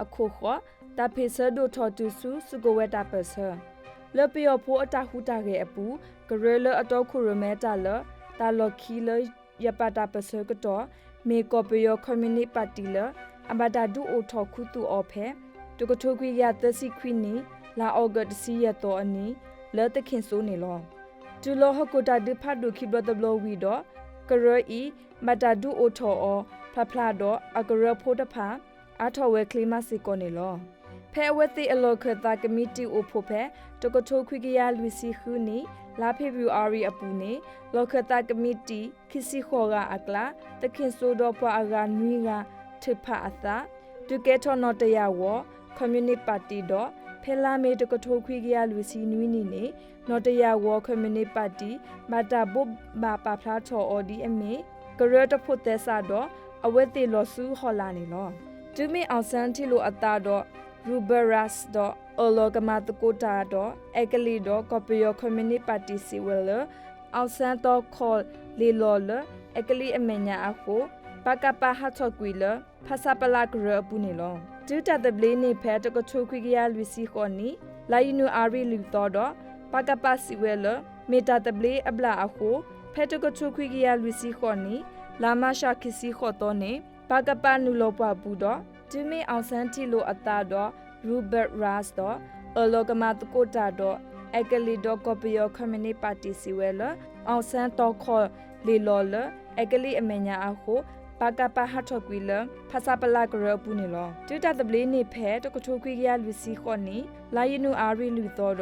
အခုခောတာဖေဆဒိုထော်တူဆူစုကိုဝဲတာပစလပယောဖိုအတာဟူတာကေအပူဂရလအတော့ခုရမဲတာလတာလခီလယပတာပစကတော့မေကောပယောကွန်မြူနတီပါတီလအဘတာဒူအိုထော်ခုတူအော်ဖဲတကထိုခွေရသစီခွီနီလာအောဂတ်စီရတော့အနီလဲတခင်ဆိုးနေလောတူလောဟကိုတာဒဖတ်ဒုခိဘတဘလဝီတော့ကရအီမတာဒူအိုထော်အောဖဖလာတော့အကရဖိုတဖာအထော်ဝဲကလီမစီကိုနေလောဖဲဝဲတိအလောခတာကမီတီအိုဖိုဖဲတကထိုခွေကရလူစီခူနီလာဖေဗူအာရီအပူနေလောခတာကမီတီခီစီခေါ်ကအကလာတခင်ဆိုးတော့ဖွာအကနွီကထဖအသာတူကဲထော်နော်တရဝကွန်မြူနတီပါတီတော့ဖဲလာမေတကထိုခွေကရလူစီနွီနီနေနော်တရဝကွန်မြူနတီပါတီမာတာဘုတ်မာပါဖလားချော်အော်ဒီအမေကရတဖို့သက်စာတော့အဝဲတိလောဆူဟော်လာနေလောဒူမီအောင်ဆန်တီလိုအတာတော့ရူဘရာစ်တော့အလောကမတကိုတာတော့အကလီတော့ကော်ပီယိုကွန်မြူနတီပါတီစီဝဲလအောင်ဆန်တော့ခေါ်လီလောလအကလီအမညာအခုပကပဟာချောကွီလဖဆပလာကရပူနေလောဒူတတဘလင်းနေဖဲတကချိုခွေကရလူစီခေါ်နီလာယီနူအာရီလူတော့ပကပစီဝဲလမေတာတဘလအဘလာအခုဖဲတကချိုခွေကရလူစီခေါ်နီလာမရှာခီစီခေါ်တော့နေပကပနူလောပဘူးတော့ဒီမီအောင်ဆန်တီလိုအတာတော့ရူဘတ်ရာစ်တော့အလောကမတကိုတာတော့အကလီတော့ကော်ပီယိုကွန်မြူနတီပါတီစီဝဲလအောင်ဆန်တော့ခေါ်လီလောလအကလီအမညာအခုပကပဟာထောကွီလဖဆပလာကရပူနေလောတူတာတဘလေးနေဖဲတကထိုခွေကရလူစီခေါနီလာယနူအာရီလူတော့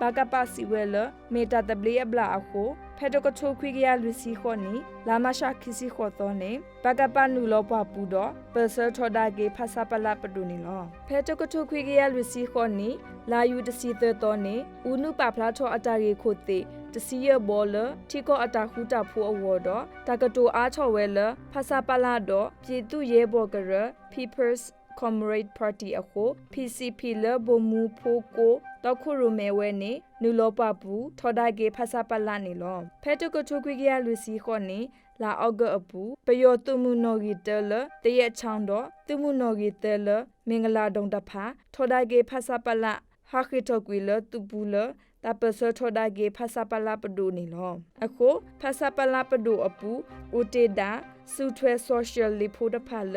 ပကပစီဝဲလမေတာတဘလေးအဘလာအခုဖဲတကထိုခွေကရလူစီခေါနီလာမရှာခီစီခေါ်တော့နေပကပနူလောပပူတော့ပဆာထောဒါကေဖဆပလာပဒူနေလောဖဲတကထိုခွေကရလူစီခေါနီလာယူတစီတော့နေဦးနုပဖလားထောအတာရီခိုတေတစီရဘောလထီကောအတာခူတာဖိုးအဝတော့တကတိုအားချော်ဝဲလဖဆပလာတော့ပြည်သူရဲဘော်ကရ People's Comrade Party အခု PCP လဘမူဖိုကိုတခုရမဲဝဲနေနူလောပဘူးထော်ဒါကေဖဆပလာနေလောဖဲတကချိုခွေကရလူစီခေါနေလာအော့ကအပူပယောတုမှုနော်ဂီတလတရက်ချောင်းတော့တုမှုနော်ဂီတလမင်္ဂလာတုံတဖာထော်ဒါကေဖဆပလာဟာခိတောကွေလတူပူလတပစထောဒါကေဖဆပလာပဒိုနေလောအခုဖဆပလာပဒိုအပူဦးတေတာစုထွဲ social လီဖိုတဖာလ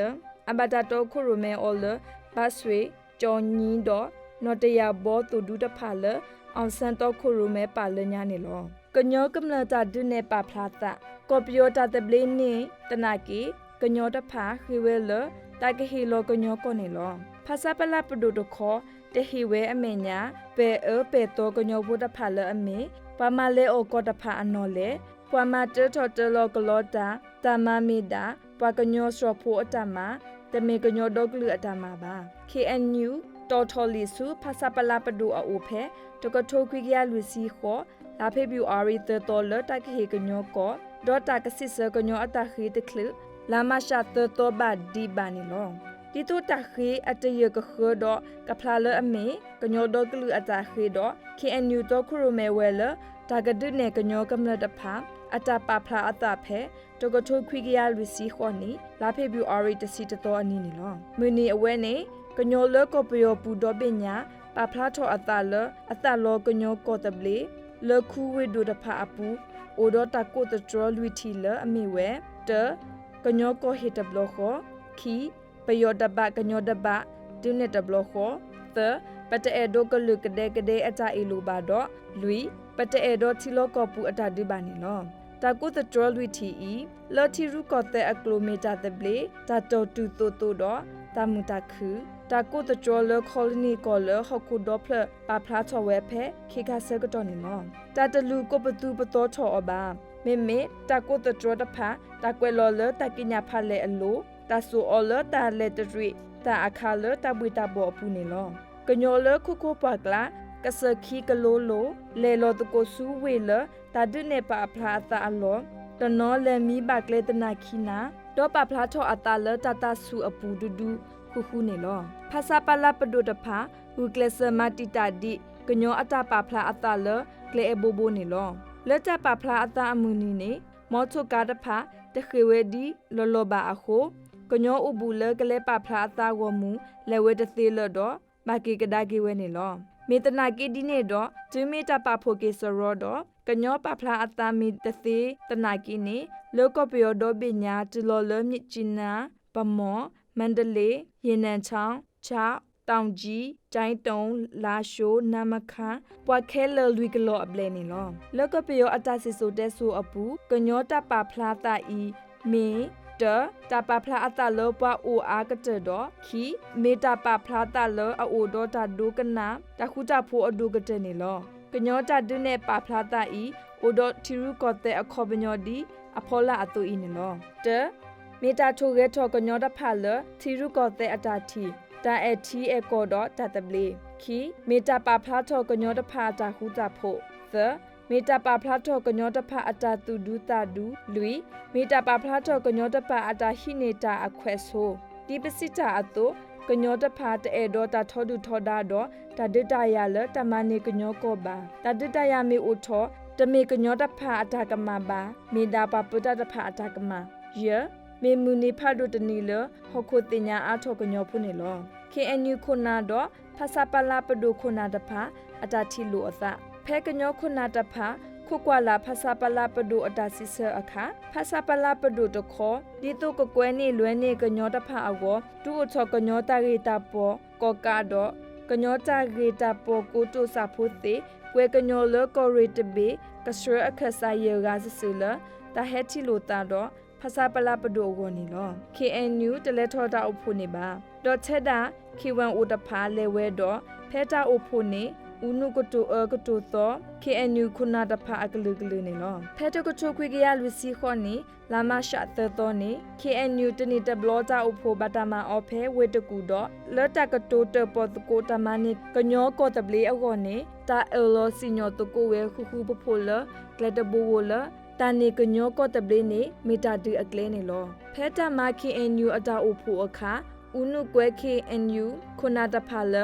အဘတာတော့ခုရမဲအော်လဘတ်ဆွေကြော်ညင်းတော့နော်တရဘောတူဒူတဖာလအောင်ဆန်တော့ခုရမဲပါလညာနေလောကညောကမလတာဒုနေပါဖလာတာကော်ပီယိုတာတဘလင်းနေတနာကီကညောတဖာခိဝဲလတကဟီလောကညောကိုနေလောဖဆပလာပဒိုတခေါ်တဟီဝဲအမေညာပေပေတော့ကညောဘူးတဖာလအမေပမာလေအိုကောတဖာအနော်လေပွာမတဲထော်တလောကလောတာတမမီတာပွာကညောစရဖိုအတမတမေကညောဒေါကလူအတမပါ KNU တော်ထော်လီစုဖဆပလာပဒူအိုဖဲတကထိုခွေကရလူစီခေါ်လာဖေဗျူအာရီတော်လတကဟေကညောကောဒေါ်တာကစစ်စကညောအတခိတခလလာမရှာတော်ဘာဒီဘာနီလောဒီတိုတခေအတရကခေတော့ကဖလာလအမေကညောတော့ကလူအတာခေတော့ KNU တော့ခရမဲဝဲလတာဂဒနေကညောကမလတဖာအတာပဖလာအတာဖဲတကထိုခွေကရလူစီခေါနီလာဖေဗျူအာရီတစီတော်အနီနီလောမွေနေအဝဲနေကညောလကောပယောပူတော့ပညာပဖလာထောအတာလအတာလောကညောကောတဘလေလခုဝေဒိုတဖာအပူအိုတော့တကိုတတော်လူတီလအမေဝဲတကညောကောဟေတဘလခောခီပယောတဘကညောတဘဒုနေတဘလခောသပတအေဒိုကလုကဒေကဒေအတာအီလူဘာတော့လူပတအေဒိုတီလောကောပူအတာဒီဘာနီလောတကုတတော်လူတီဤလော်တီရုကောတဲ့အကလိုမီတာတဘလေတတော်တူတိုတိုတော့တမူတခုတကုတတော်လခေါလနီကောလဟခုဒေါဖလပဖလာချောဝဲဖဲခေခါဆကတော်နီလောတတလူကိုပတူပတော်ချောအဘာမေမေတကုတတော်တဖာတကွဲလောလတကိညာဖလေအလိုတဆူအော်လတာလက်တရီတာအခါလတပွေတဘောပူနေလောကညောလခုခုပွားကလာကစခီကလိုလိုလေလောတကိုဆူဝေလတာဒုနေပါဖလာတာအလောတနောလေမီဘကလေတနာခိနာတော့ပဖလာထောအတာလတတဆူအပူဒူဒူခုခုနေလောဖဆပလာပဒုတဖာဟူကလစမတီတာဒီကညောအတာပဖလာအတာလကလေအဘိုဘိုနေလောလက်တပဖလာအတာအမူနီနေမောချုကာတဖာတခေဝဲဒီလောလောဘာအခု ကညောဥဘူးလကလဲပဖလားအသားဝမူလဲဝဲတသေးလတော့မာကေကဒါကေဝဲနေလောမေတနာကေဒီနေတော့ဂျင်းမီတာပဖိုကေဆိုရောတော့ကညောပဖလားအသားမီတသေးတနာကေနေလောကပယောတော့ပညာတလောလမြစ်ချီနာပမောမန္တလေးရေနံချောင်းချာတောင်ကြီးကျိုင်းတုံလာရှိုးနမခန်းပွားခဲလလွီကလောအပလဲနေလောလောကပယောအတဆီဆိုတဲဆိုအပူကညောတပဖလားတာဤမေတပဖလားအတလောပွားအိုအားကတဲ့တော့ခီမေတပဖလားတလောအိုတော့တဒုကနာတခုတဖိုးအဒုကတဲ့နေလောကညောတဒုနဲ့ပဖလားတာဤအိုတော့ထီရုကောတဲ့အခေါ်ပညောဒီအဖောလာအတူဤနေလောမေတာထိုရဲထောကညောတဖလထီရုကောတဲ့အတာတီတာအတီအကောတော့တတပလီခီမေတာပဖလားထောကညောတဖာတာခုတာဖို့မေတာပဖလားထောကညောတဖာအတာတူဒူတာဒူလူီမေတာပဖလားထောကညောတဖာအတာဟိနေတာအခွဲဆိုဒီပစိတာအတုကညောတဖာတဲ့တော့တာထောဒူထောဒါတော့တဒတရလတမနေကညောကောပါတဒတရမေဥထောတမေကညောတဖာအတာကမပါမေတာပပုတတဖာအတာကမယေမေမူနီဖာဒုတနီလဟခုတင်ညာအထောကညောဖုန်လော KNU ခုနာတော့ဖဆပလာပဒုခုနာတဖာအတာတီလိုအသဖဲကညောခုနာတဖာခုကွာလာဖဆပလာပဒုအတာစစ်ဆအခါဖဆပလာပဒုတခောဒီတုကကွဲနေလွဲနေကညောတဖာအောတူအချောကညောတာရီတာပေါ်ကောကာတော့ကညောတာရီတာပေါ်ကိုတုစာဖို့တေကွဲကညောလကောရီတဘေကစရအခဆာယေဂါစဆူလာတာဟက်တီလိုတာတော့ဖဆပလာပဒုဝနီလော KNU တလဲထောတာအဖို့နေပါဒေါ်ချက်တာK1 ဥတဖာလဲဝဲတော့ဖဲတာအဖို့နေဥနုကတုကတုသော KNU ခုနာတဖာအကလူကလူနေလောဖဲတကချုခွေကရလူစီခောနေလာမရှာသတော်နေ KNU တနိတဘလောတာအဖို့ဘတာမအော်ဖဲဝေတကူတော့လောတကတိုတပေါ်တကိုတမနိကညောကောတပလေအောနေတာအလောစီညောတကိုဝဲခုခုပဖိုလကလတဘူဝလတာနေကညောကောတပလေနေမေတာဒူအကလဲနေလောဖဲတာမ KNU အတာအဖို့အခါဥနုကွဲ KNU ခုနာတဖာလ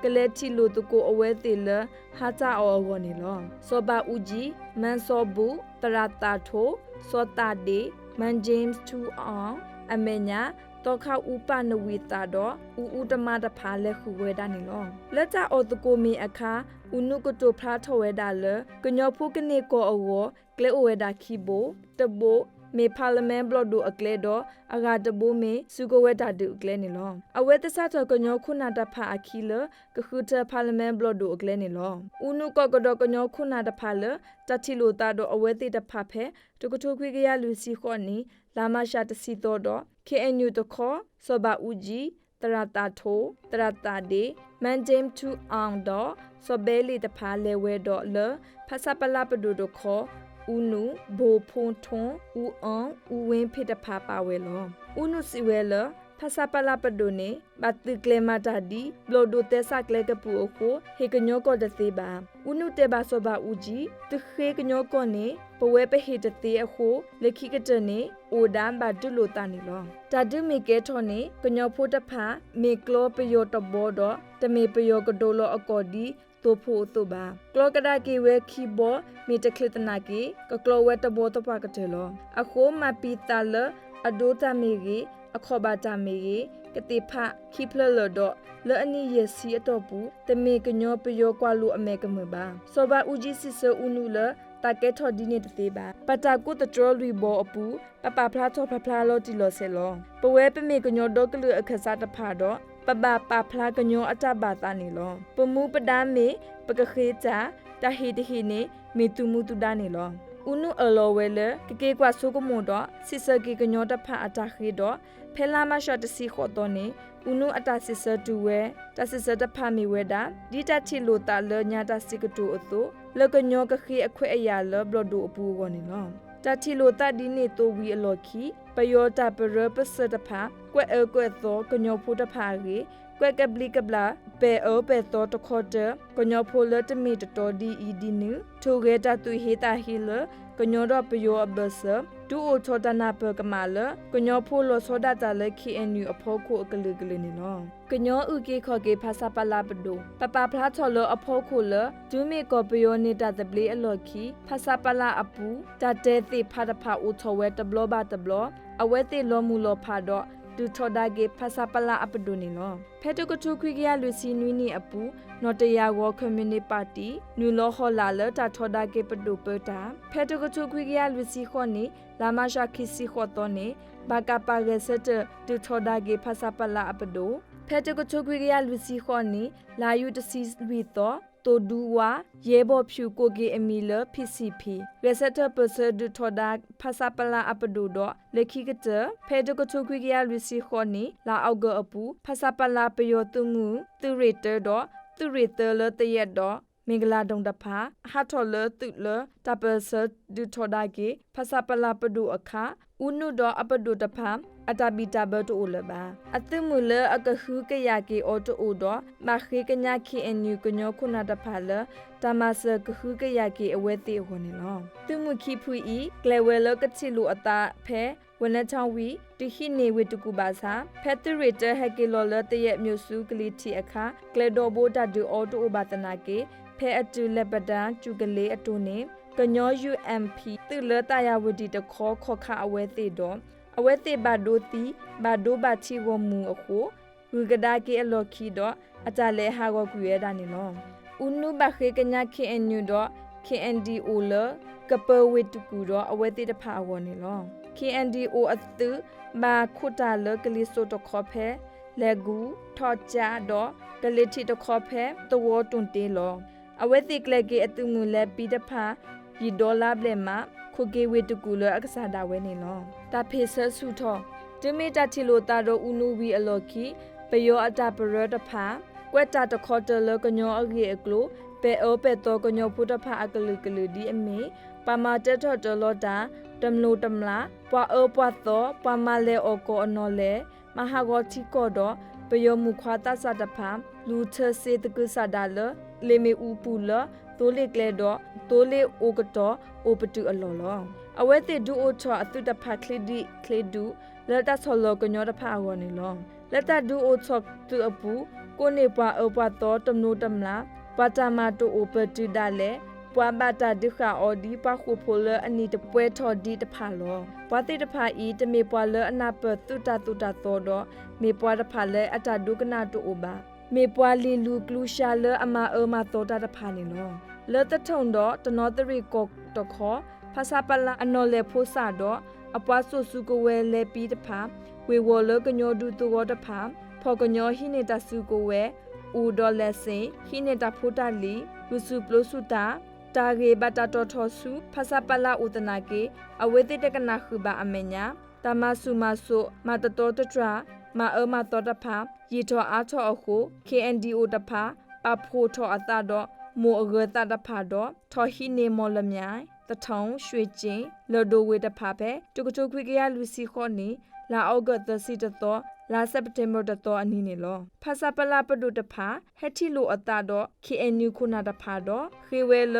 ကလဲတီလိုတကိုအဝဲသေးလဟာတာအောဝနေလောစောဘာဦးကြီးမန်စောဘူးတရတာထိုစောတာဒေမန်ဂျိမ်းစ်2အောင်အမေညာတောခဥပနဝီတာတော့ဥတမတဖာလဲခုဝဲတာနေလောလက်ကြအောတကိုမီအခါဥနုကတိုဖာထောဝဲတာလကညောဖုကနေကိုအောကလဲဝဲတာခီဘိုတဘိုမေပါလမန်ဘလော့ဒူအကလဲတော့အဂါတဘိုမေစုကဝဲတာဒူအကလဲနေလောအဝဲတဆတ်ကညောခုနာတဖာအခီလကခုတပါလမန်ဘလော့ဒူအကလဲနေလောဥနုကကတော့ကညောခုနာတဖာလတတိလိုတာတော့အဝဲတိတဖာဖဲတကထိုခွေကရလူစီခော့နီလာမရှာတစီတော့ KNU တခောစဘာဦးကြီးတရတာထိုတရတာဒေမန်ဂျိမ်2အောင်တော့စဘဲလီတဖာလဲဝဲတော့လဖဆပလာပဒူတခောဥနုဘိုဖုန်ထွန်ဥအောင်ဥဝင်းဖိတဖာပါဝဲလောဥနုစီဝဲလဖဆပလာပဒိုနေဘတ်တကလေမာတာဒီဘလိုဒိုတဲဆကလေကပူအိုဟေကညောကောတသေးပါဥနုတေဘာဆိုဘာဦးကြီးတခေကညောကောနေပဝဲပဟေတသေးအခုလက်ခိကတနေအိုဒမ်ဘာဒူလိုတာနေလောတာဒူမီကေထောနေကညောဖို့တဖာမေကလောပယောတဘောတော့တမေပယောကဒိုလောအကောဒီတိုဖို့တိုဘာကလောကဒါကေဝဲခီဘောမီတခလတနာကေကကလောဝဲတဘောတပကတဲလောအခုမပီတာလအဒိုတာမီကေအခောဘာတာမီကေကတိဖခိဖလလတော့လောအနီယစီအတော့ဘူးတမေကညောပယောကွာလူအမေကမဘာစောဘာဦးကြီးစစ်ဆူနုလတာကဲထော်ဒီနေတသေးပါပတာကုတတော်လူဘောအပူပပဖလားထော်ဖလားလောတီလောဆဲလောပဝဲပမေကညောတော့ကလူအခစားတဖာတော့ပပပဖလားကညောအတဘာတာနေလောပမှုပဒမေပကခေချာတဟီတဟီနေမေတုမှုတုဒနေလောဥနုအလောဝဲလကကေကွာဆုကမွန်တော့စစ်စကေကညောတဖာအတခေတော့ဖဲလာမရှတ်တစီခောတော့နေဥနုအတစစ်စတူဝဲတစစ်စတဖာမီဝဲတာဒီတချီလိုတာလညာတစီကတူအတုလကညောကခေအခွဲအရာလဘလဒူအပူကောနေလောတချီလိုတာဒီနေတိုဝီအလော်ခီပယောတာပရပစတဖာကွဲကွဲသောကညောဖို့တဖာကြီးကွဲကပလီကပလာပေအောပေသောတခေါ်တကညောဖိုလတမီတတော်ဒီအီဒီနူထိုဂေတာတူဟေတာဟီလကညောတော့ပယောအဘဆဒူအိုထောတနာပကမာလကညောဖိုလဆောဒတာလ KNU အဖို့ခုအကလူကလူနေလောကညောဥကေခေါ်ကေဖာစာပလာပဒိုပပဖလားထော်လအဖို့ခုလဒူမီကောပယောနေတာတပလီအလော်ခီဖာစာပလာအပူတတဲတိဖာတဖာဦးထောဝဲတဘလဘတဘလအဝဲတိလောမူလောဖာတော့ ดูทอดาเกภาษาปลาอปดูนิลอเพตกทุควิกยาลุซีนุนีอปูนอตยาวอคอมมิวนิปาร์ตี้นูลอฮอลาเลตาทอดาเกปดูเปตาเพตกทุควิกยาลุซีขอนีลามาชาคิซีขอตอนีบากาปาเกเซตดูทอดาเกภาษาปลาอปดูเพตกทุควิกยาลุซีขอนีลายูตซีวีตอตัวดูว่าเย่บอผิวโกเกอมีเลพีซีพีเรเซตเตอร์เปอร์เซดูทอดาภาษาปลาอปดูดอเลคิกเตอร์เพดกทุควิกยาลุซีขอนีลาเอาเกอปูภาษาปลาปโยตุงูตูเรเตอร์ดอตูเรเตอร์เลตเยดอမင်္ဂလာဒုံတဖာဟာထော်လတုလတပစဒူထော်ဒါကေဖဆပလာပဒုအခါဥနုဒအပဒုတဖာအတဘီတဘတိုလဘာအတမူလအကခုကရကေအောတိုဒမခေကညာခေအန်ယူကညောခုနာတဖာလတမစကခုကရကေအဝဲတိဟောနေလောသူမှုခိဖူဤကလေဝဲလကချီလူအတာဖဲဝနချောင်းဝီတခိနေဝတကူပါစာဖက်တရီတဟကေလောလတရဲ့မြို့စုကလီတီအခါကလေဒိုဘိုတဒူအောတိုဘာတနာကေဖဲအတူလက်ပဒန်ကျူကလေးအတူနေကညော UMP သူလတရဝတီတခေါ်ခေါခအဝဲသေးတော့အဝဲသေးဘာဒိုတီဘာဒိုဘာချီဝမူအခုဝီကဒါကေအလော်ခီတော့အတလဲဟာကောကူရဲတာနေနော်ဥနုဘခေကညာခေအန်ညူတော့ KNDO လကပဝေတူကူတော့အဝဲသေးတဖာဝနေလော KNDO အတူဘာခုတာလကလီဆိုတခေါ်ဖဲလေကူထော့ချာတော့ကလီတီတခေါ်ဖဲတဝတွန်တေလောအဝဲတိကလကေအတူမူလဲပီတဖာရီဒေါ်လာဘလမခုကေဝေတကူလအက္ဆာဒါဝဲနေလောတာဖေဆဆူထောတမီတာတီလိုတာတော့ဥနူဝီအလော်ခီပယောအတာပရတဖာကွက်တာတခေါ်တလကညောအဂေအကလိုပေအိုပေတော့ကညောဖုတဖာအကလူကလူဒီအမေပမာတက်ထော်တလောတာတမလိုတမလာပွာအိုပွာတော့ပမာလေအိုကိုအနော်လေမဟာဂောချီကောတော့ပယောမူခွာတဆတဖာလူချစေတကုဆဒါလလေမီဥပူလတိုလေကလေတော့တိုလေအိုကတော့အိုပတူအလော်လောအဝဲတိဒူအိုချောအတုတဖာခလီဒီခလီဒူလက်တဆော်လောကညောတဖာဝနေလောလက်တဒူအိုချောတူအပူကိုနေပွားအပွားတော့တမနိုတမလာပတာမာတိုအိုပတူဒါလေပွားဘတာဒုခအော်ဒီပခုဖိုလအနီတပွဲထော်ဒီတဖာလောပွားတိတဖာဤတမေပွားလအနာပတုတတော်တော့မေပွားတဖာလေအတဒုကနာတိုအိုဘာမေပွားလီလူကလူရှာလအမအမတော်တာတဖာနေလောလေတထုံတော့တနောတရီကောတခေါ်ဖာစာပလာအနော်လေဖိုးစာတော့အပွားဆုစုကဝဲလေပီတဖာဝေဝလကညောဒူတူကောတဖာဖော်ကညောဟိနေတဆုကဝဲဦးဒေါ်လက်စင်ဟိနေတာဖိုတာလီလူစုပလစုတာတာဂေဘတာတော်ထောစုဖဆပလာဥတနာကေအဝေတိတကနာခုဘာအမညာတမဆုမဆုမတတော်တထရာမအမတော်တဖာရီထောအားထောအခု KNDO တဖာပဖိုးထောအတာတော့မိုအဂတာတဖာတော့ထောဟိနေမော်လမြိုင်တထောင်ရွှေကျင်းလော်ဒိုဝေတဖာပဲတုကတုခွေကရလူစီခေါနီလာအောဂတ်သစီတတော်လာစက်ပတင်ဘာတတော်အနီနေလောဖာစာပလာပဒုတဖာဟက်တီလိုအတာတော့ KNU ခုနာတဖာတော့ခေဝဲလ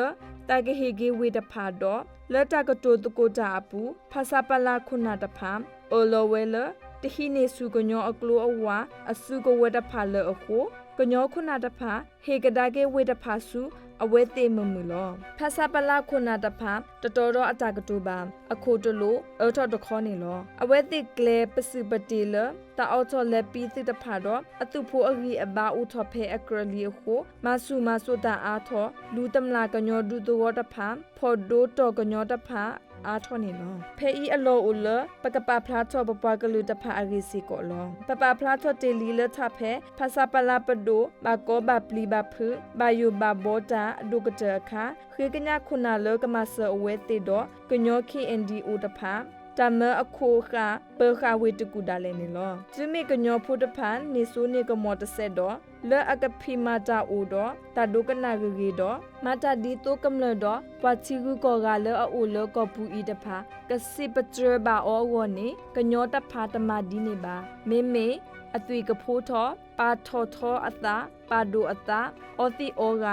တာဂေဟေဂေဝေတဖာတော့လက်တကတိုတကိုတာအပူဖာစာပလာခုနာတဖာအိုလိုဝဲလတဟိနေစုကညောအကလိုအဝါအစုကဝဲတဖာလအခုကညောခုနာတဖာဟေကဒါကေဝေတဖာစုအဝဲသေးမမူလောဖဆပလာခုနာတဖာတတော်တော့အတာကတူပါအခုတလို့အော်ထော်တခေါနေလောအဝဲသေးကလေပစုပတိလတာအော်ထော်လက်ပီးသတဖာတော့အတုဖို့အဂီအဘာဥထော်ဖဲအကရလီခုမဆုမဆုတာအားထော်လူတမလာကညောဒူတော်တဖာဖော်ဒိုတော်ကညောတဖာအားထော်နေလောဖဲဤအလောဥလပကပဖလားထော်ပပွားကလူတဖာအဂီစီကိုလောပပဖလားထော်တေလီလထဖဲဖဆပလာပဒိုဘာကောဘာပလီဘာဖုဘာယုဘာဘောတာဒုကတခါခေကညာခုနာလကမဆအဝဲတေတော့ကညော KNDO တဖာတမအခုခပေခဝေတကူဒါလည်းနေလောဇမိကညောဖို့တဖန်နေဆိုးနေကမောတဆက်တော့လဲအကဖိမာတာအိုတော့တဒုကနာဂေတော့မတာဒီတိုကမလတော့ပွာချီကူကောကလဲအိုလကောပူဤတဖာကစိပထရဘာအောဝနေကညောတဖာတမဒီနေပါမေမေအသွေကဖိုးထောပါထောထောအတာပါဒိုအတာအောတိအောက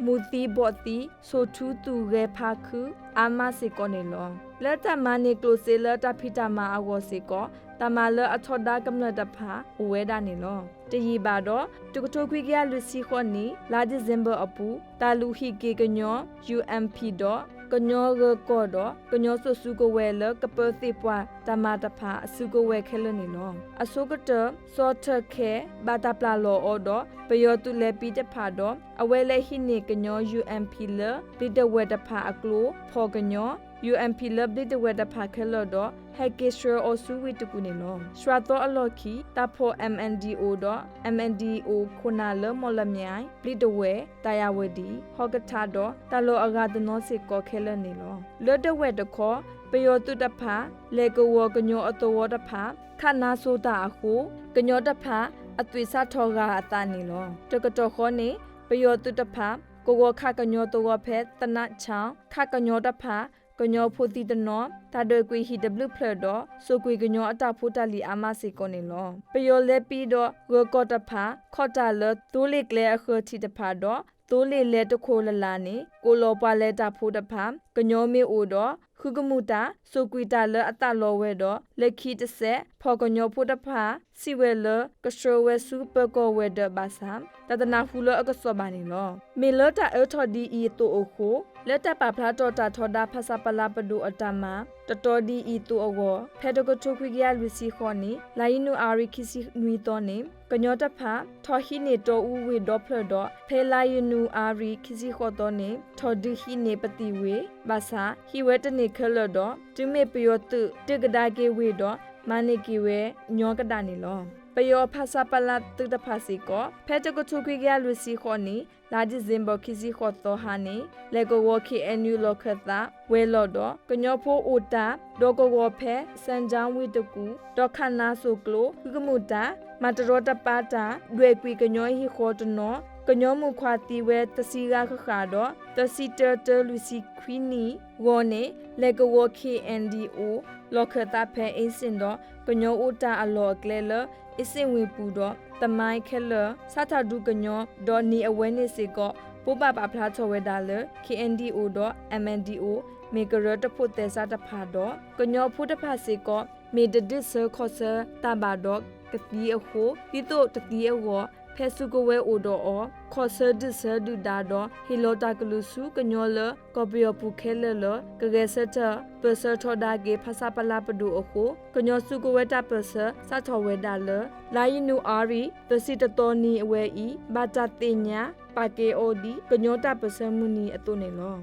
မူတိဘောတိဆိုထူးသူရဲဖာခုအာမစေကောနေလောလက်တမနေကလိုစေလတဖိတမအဝစေကောတမလအထောဒါကမလတဖာဝဲဒါနေလောတရီပါတော့တုကတိုခွေကရလူစီခေါနီလာဒီဇင်ဘာအပူတာလူဟီကေကညော UMP တော့က ကညောရကောတော့ကညောဆဆူကဝဲလကပသိပွားတမတဖာဆူကဝဲခဲလနေလောအစုကတစောထခဲဘာတာပလာလောအော်တော့ပယောတုလေပိတဖာတော့အဝဲလေဟိနေကညော UMP လပိတဝဲတဖာအကလိုဖော်ကညောUMP လပတိတဝဲတဖာခဲလောတော့ဟက်ကစ်ရှောအဆူဝိတကုနေလောရှရာတော့အလော်ခီတဖော် MNDO တော့ MNDO ခုနာလမော်လမြိုင်ပတိတဝဲတာယာဝဒီဟောကထာတော့တလောအဂါဒနောစေကောခဲလနေလောလွတ်တဝဲတခောပယောတုတဖာလေကဝကညောအတောတဖာခနာဆိုတာအခုကညောတဖာအသွေစထောကအတာနေလောတကတော်ခောနေပယောတုတဖာကိုကိုခကညောတောဖဲတနချောင်းခကညောတဖာကညောဖိုတီတနောတာဒွေကွေဟီ W ဖလတော့ဆိုကွေကညောအတာဖိုတလီအာမစီကိုနေလောပယောလေပီတော့ဝကောတဖာခော့တာလတိုးလိကလေအခတီတဖာတော့တိုးလေလေတခိုလလာနေကိုလောပွားလေတာဖိုတဖာကညောမေအိုတော့ခုကမှုတာဆိုကွီတာလအတလောဝဲတော့လက်ခီတဆက်ဖော်ကညောဖိုတဖာစီဝဲလကရှရဝဲစူပကောဝဲဒဘာဆမ်တတနာဖူလအကဆောဘာနီလောမေလတာအထော်ဒီအီတိုအိုခိုလက်တပဖလာတော်တာထော်ဒါဖဆပလာပဒူအတမတတော်ဒီအီတိုအောဖဲတကထုခွေကရလူစီခေါနီလိုင်းနူအာရီခီစီနွီတော်နေကညောတဖာထော်ဟီနေတော်ဦးဝေဒေါဖလတော့ဖဲလိုင်းနူအာရီခီစီခေါ်တော်နေထော်ဒီဟီနေပတိဝေဘာသာဟီဝဲတနေခလတော့တူမေပယောတုတေကဒါကေဝေတော့မနိကီဝဲညောကဒနီလောပယောဖဆပလာတုတဖာစီကိုဖဲတကထုခွေကရလူစီခေါနီလာဒီဇင်ဘခီစီခေါ်တော်ဟာနေလေကိုဝခိအန်ယူလောခတာဝဲလော်တော့ကညောဖိုးအိုတာဒေါ်ကိုဝဖဲစန်ဂျောင်းဝီတကူဒေါခနာဆိုကလိုကမှုတာမတရောတပါတာရွေကွီကညောဟီခေါ်တနောကညောမှုခွာတီဝဲတစီကခခါတော့တစီတတလူစီခွီနီဝေါ်နေလေကိုဝခိ NDO လောခတာဖဲအင်းစင်တော့ကညောအိုတာအလော်ကလဲလအစင်ဝေပူတော့တမိုင်းခဲလစထဒုကညောဒေါ်နီအဝဲနေစေကောပိုပပဖလားချော်ဝဲတာလ KNDO တော့ MNDO မေကရတဖို့တဲစားတဖာတော့ကညောဖို့တဖာစေကောမေဒဒစ်ဆာခောဆာတဘာတော့ကတိအခိုဒီတော့တတိအဝဖဲစုကဝဲအိုတော့ခောဆာဒစ်ဆာဒူဒါတော့ဟီလိုတာကလူစုကညောလကော်ပီယပူခဲလလကကဲဆက်တာပစထောဒါကေဖဆပလာပဒူအခုကညောစုကဝဲတာပစစထောဝဲတာလလာယီနူအာရီတစီတတော်နီအဝဲဤဘာတာတင်ညာပါကေအိုဒီကညောတာပစမူနီအတုနေလော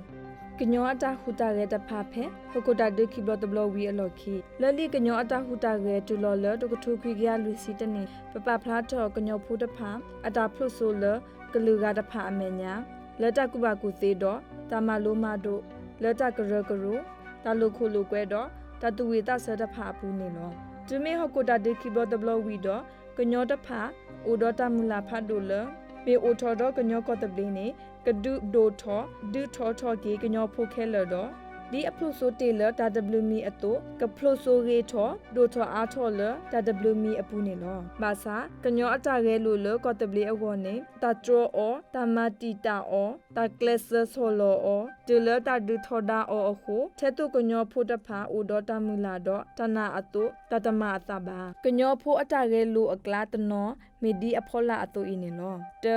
ကညောအတာဟူတာရဲတဖာဖဲဟကိုတာဒိခိဘလတဘလဝီအလော်ခီလလီကညောအတာဟူတာရဲတူလော်လတကထုခိကရလူစီတနေပပဖလားထော်ကညောဖူတဖာအတာဖလုဆိုလကလူကတဖာအမေညာလက်တကုဘကုသေးတော့တာမလိုမတို့လက်တကရကရူတာလုခုလုကွဲတော့တတူဝေတဆတဖာပူနေလောဒမေဟကိုတာဒိခိဘလတဘလဝီတော့ကညောတဖာအိုဒတာမူလာဖတ်တို့လပေအိုထော်တော့ကညောကောတပလင်းနေကဒုဒိုထောဒုထောထောကေကညောဖိုခဲလတော့ဒီအဖလို့ဆိုတေလတာ W မီအတုကဖလို့ဆိုရေထောဒိုထောအားထောလတာ W မီအပူနေလောဘာသာကညောအတာရဲလို့လကောတပလီအဝနေတာထရောအောတာမတီတာအောတာကလစ်ဆဆိုလောအောတေလတာဒုထောဒါအောအခုထဲတုကညောဖို့တဖာအိုဒေါ်တာမူလာတော့တနာအတုတတမအတဘာကညောဖို့အတာရဲလို့အကလာတနောမေဒီအဖောလာအတုအင်းနေလောတ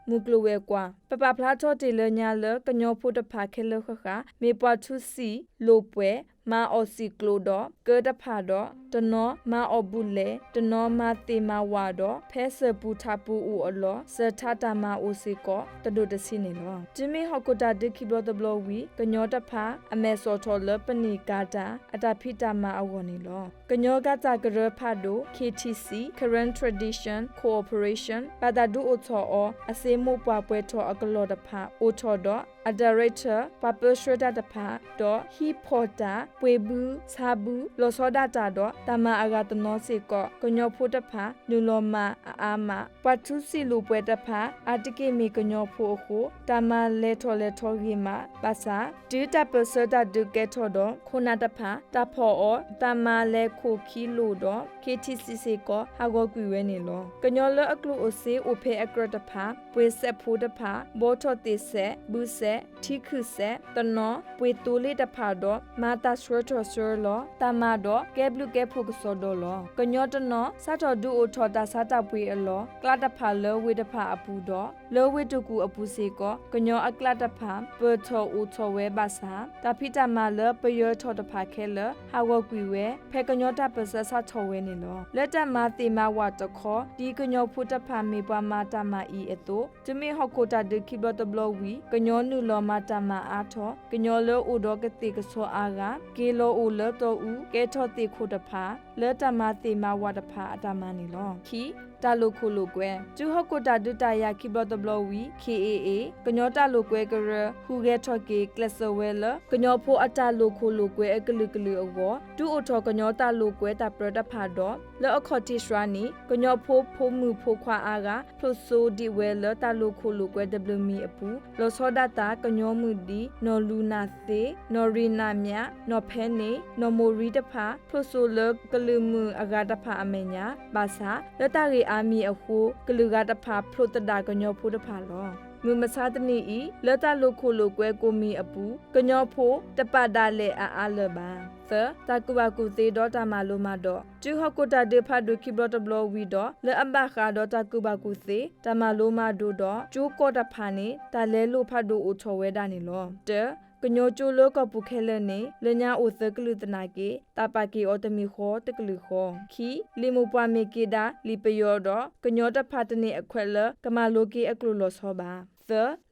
မုကလဝဲကွာပပဖလားထောတေလညာလကညောဖို့တဖာခဲလခခမေပွားထုစီလိုပွဲမာအော်စီကလိုတော့ကေတဖာတော့တနောမာအော်ဘူးလေတနောမာတေမာဝါတော့ဖဲဆပူထပူဦးအလောစထတာမာအိုစီကောတဒုတစီနေလောဂျမီဟကိုတာဒိခိဘလတဘလဝီကညောတဖာအမေစောထောလပနီကာတာအတာဖိတာမာအဝနေလောကညောကတာကရဖတ်တို့ KTC Current Tradition Cooperation ပါတာဒူအိုထောအောအစေမို့ပွားပွဲထောအကလောတဖာအိုထောတော့a director papushra da pha do hi phota pwebu sabu losoda ta do tama agatano se ko konyo pho ta pha nuloma aama pathu si lu pwe ta pha atike me konyo pho ko tama le tho gi ma pasa data pasada du ke tho do khona ta pha ta pho o tama le kho khi lu do KTC se ko ha go kwi we ni lo konyo lo aklu o se o phe akra ta pha pwe set pho ta pha bo tho te se bu se ทิคือเซตนอป่วยตูเลตพาดอมาตาสรทอสรลอตามาดอแกบลุแกพุกสอดอลอกญอตนอซาทอดูโอทอตาซาตาป่วยอลอกลาตพาเลเวตพาอปูดอเลเวตุกูอปูเซกอกญออกลาตพาเปทออูทอเวบาซาตาพิตามาเลปยอทอตพาเคเลฮาวกุยเวเพกญอตาเปซซาทอเวนิลอเลตมาติมาวัตคอดีกญอพุตพามีปามาตามาอีเอโตจเมฮอโคตาดคิบตบลวีกญอนูลอมาตามาอาทอกญอเลอูดอกติกโซอากาเกโลอูเลโตอูเกทอติโคตพาเลตมาติมาวัตพาอตามานิลอคีตาโลโคโลเกจูฮโกตาดุตายาคิบตบลวี KAA กญอตาโลเกกรฮูเกทอเกคลสเวลกญอโพอตาโลโคโลเกอกลึกลืออวดูโอทอกญอตาโลเกตาปรดพาดอเลอคอติสรานีกญอโพมือโพควาอากาพลโซดิเวลตาโลโคโลเก WMI อปูโลโซดาตากญอมือดีนอลูนาเซนอรีนาเมียนอเพเนนอโมรีตพาพลโซเลกลือมืออากาตพาอเมญาบาซาเลตาเรอามีอโคกลือกาตพาพลตดากญอโพตพาลอมือมาซาตนีอีเลตาโลโคโลเกโกมีอปูกญอโพตปาดาเลอาเลบาตากุบากุเตดอตามาโลมาดอจูฮกุตาเดพาดุคิบรตบลวีดอเลอัมบาคาดอตากุบากุเตตามาโลมาดูดอจูโกตพานีตาเลลูพาดูอุทเวดานิลอเตกญอจูโลกปุเคเลเนเลญาอุเซกลุตนาเกตาปาเกอตมิขอตกลุขอคีลิมุปาเมเกดาลิปยอดอกญอตพาตเนอควเลกมาโลเกอกลุลอซอบา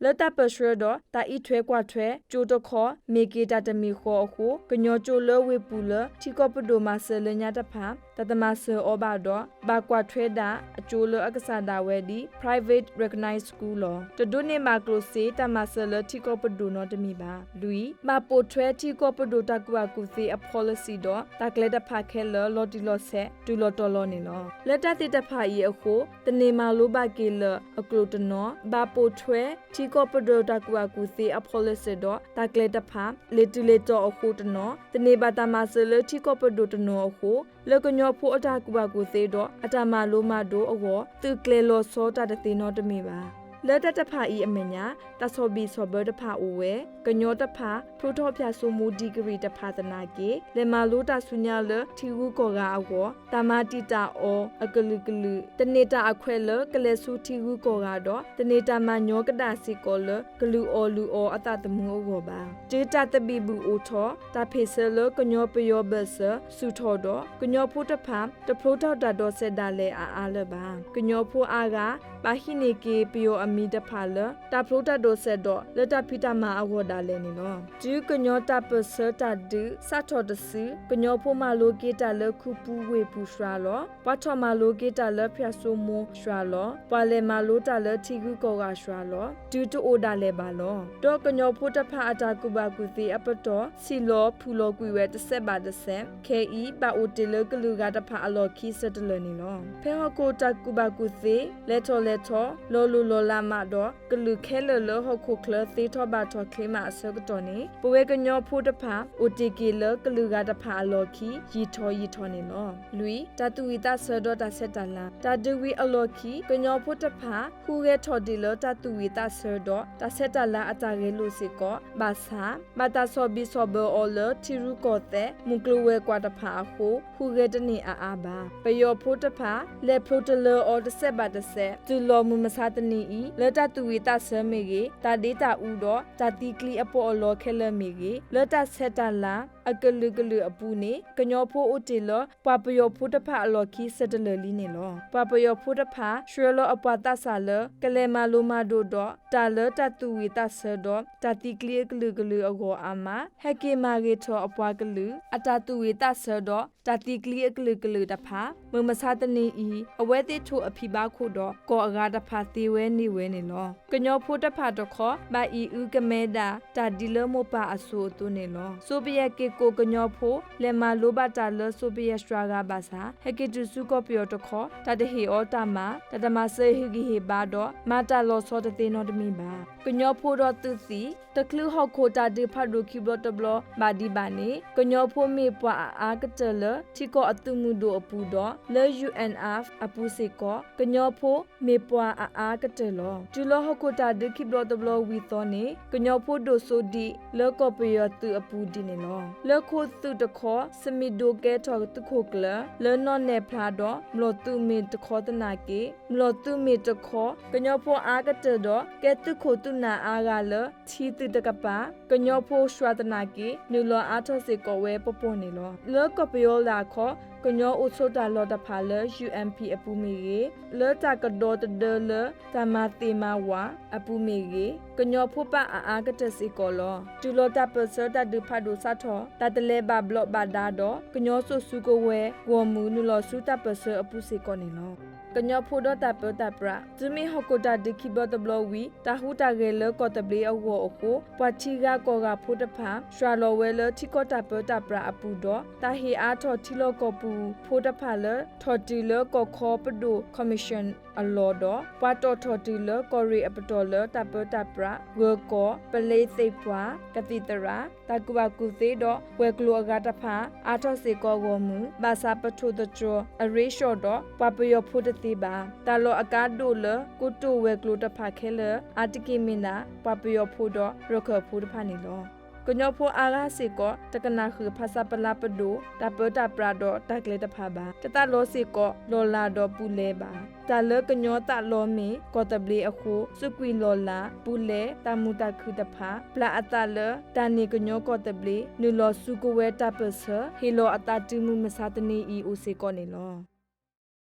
เลตาเปชรดอตาอีทเวกว่าทเวจูตขอเมเกตาตมิขออคูกญอจูเลเวปูเลทิกอปโดมาเซเลญาตพาตตมาเซอบาดอบากว่าทเวดาจูเลอักษาดาเวดี private recognized school ลอตดุเนมาโกรเซตมาเซเลทิกอปโดนอตมีบาลุยมาโปทเวทิกอปโดตากวากุเซอ policy ดอตากเลตพาเคเลลอติลอเซตูลอตอลอนีลอเลตาติตพาอีอโคตเนมาโลบาเกเลอกรุตนอบาโปทเวทิกอปโดตากวากุเซอ policy ดอตากเลตพาเลติเลตออโคตนอตเนบาตามาเซเลทิกอปโดตนออโคเลกญอโพอตากวากุเซดออตามาโลมาโดอวตุเคลโลโซตาตตินอตมีบาเลตตพาอีอเมญาตาโซบีโซเบตพาโอเวกญอตพาพรูทอพยาโซมูดีกรีตพาตนาเกเลมาโลตาสุญญาเลทิวูโกกาอวตามาติตาโออกลุกลุตเนตาอควเลกเลสุทิวูโกกาดอตเนตามาญอกดาสิโกเลกลูโอลูโออตตมูโอบาเจตาตบีบูโอทอตาเพเซเลกญอปยอเบเซสุทอดอกญอพุทธพาตพรูทอดาดอเซดาเลอาเลบากญอพูอากาปาหิเนเกปยออมีตพาเลตาพรูทาโดเซดอเลตาพิตามาอวดาเลนิลอจูกญอตาเปเซตาดุซาทอดซึกญอพูมาโลเกตาเลคุปูเวปูชราลอปะทอมาโลเกตาเลพยาโซโมชราลอปาเลมาโลตาเลทิกุโกกาชราลอจูโตโอดาเลบาลอดอกญอพุทธพาอาตากุบากุติอปตอซิลอพูลอกุเวตเซบาเดเซเคอีบาโอเตเลกลูกาตพาอลอคีเซตเลนิลอเพฮโกตากุบากุติเลทอโลลูโลลามาดอกลูเคเลเลฮคุเคลซีทอบาทอเคมาเซกตอนีปเวกญอพูดพาอุติกีเลกลูกาตพาโลคียีทอนีลอลุยตาตุวิตาเซดอตาเซตาลาตาดูวีอโลคีกญอพูดพาฮูเกทอดิเลตาตุวิตาเซดอตาเซตาลาอตาเกลุสิโกบาซามาตาซอบิซอเบออเลทิรุโกเตมุกลเวกวาตพาฮูเกตนีอาบาปยอพูดพาเลโปรตเลออตเซบาตเซตุลอมุมซาตนีอีเลตาตุวิตาเซเมเกตาเดตาอูดอตาติกลีอปออลอเคเลเมเกเลตาเซตาลาอกลุกลุอปูเนกญอโพอุติลปาปยอพุทธพาอลอคีเซตเลลีเนลอปาปยอพุทธพาชวลออปาตาซาเลกเลมาโลมาโดดอตาเลตาตุวิตาเซดอตาติกลีกลุกลุอโกอามาเฮเกมาเกทออปวากลุอตาตุวิตาเซดอตาติกลีกลุกลุตพาเมมซาตนีอีอเวติทูอภิบาคุดอกออากาตพาติเวนิเวเนลอกญอพุทธพาตขอบาอีอุกเมดาตาดิเลโมปาอโซตุเนลอโซเปียเก โกกญอโพเลมาโลบาตาเลโซเบียสตรากาบาซาเฮกิตุสุกอปิโอตขอตาเตเฮออตามาตาตมาเซฮิกิเฮบาดอมาตาโลโซตเตโนดมีบากญอโพดอตุสีตะคลือฮอโคตาดิพัดโดคิบลตบลบาดีบานีกญอโพเมปวาอากเจเลทิโกอตุมุโดอปูดอเล UNF อปูเซโกกญอโพเมปวาอากเจลจุลฮอโคตาดิคิบลตบลวีตอนีกญอโพโดโซดีเลกอเปยตุอปูดิเนลเลโคตุตขอสมิโดเกทอตุโคกลเลนอนเนพลาดอมลตุเมตขอตนาเกมลตุเมตขอกญอโพอากเจดอเกตุโคตุนาอากาเลทีตุตกปากญอโพชวาตนาเกนูลอาทอเซโกเวปปอนีลเลกอเปยลาขอกญออุโซตาลอตพาเล UMP อปูเมเกเลตากดอตเดเลตามาเตมาวาอปูเมเกกญอโพปะอากเจสิโกลจุลตาเปเซตาดุพาดุซาทอตาตเลบาบลบาดาดอกญอสุสุโกเววอมูนูลสุตาเปเซอปูเซโกนีลกญอโพดตาเปตาปราจุมิฮอกตาดิคิบตบลวีตาหูตาเกเลกอตเบลอวอโอปวชิกากอกาโพดพาชวาลเวเลทิโกตาเปตาปราอปูดอตาเฮอาทอทิโลกอปูโพดพาเลทอติเลกอคอปดูคอมมิชชั่นอลอดอปาตอทอติเลกอรีอปตอเลตาเปตาปราเวกอเปเลเซปวากติตราตากุบากุเซดอเวกลัวกาตพาอาทอเซกอกอมูบาซาปทุตจออเรชอดอปาปยอพุตติบาตาโลอากาโดเลกุตูเวกลูตพาเคเลอาติกิมินาปาปยอพุดอรคพุดพานิโลกญอโพอาราสิโกตะกนาคือภาษาปลาปดูตาเปตาปราดอตากเลตพาบาตตาโลสิโกโลลาดอปูเลบาตาเลกญอตาโลเมกอตบลีอคูสุกวีโลลาปูเลตามูตาคือตพาปลาอตาเลตานีกญอกอตบลีนูโลสุกเวตาเปเซเฮโลอตาติมุมสาตนีอีอุสิโกเนโล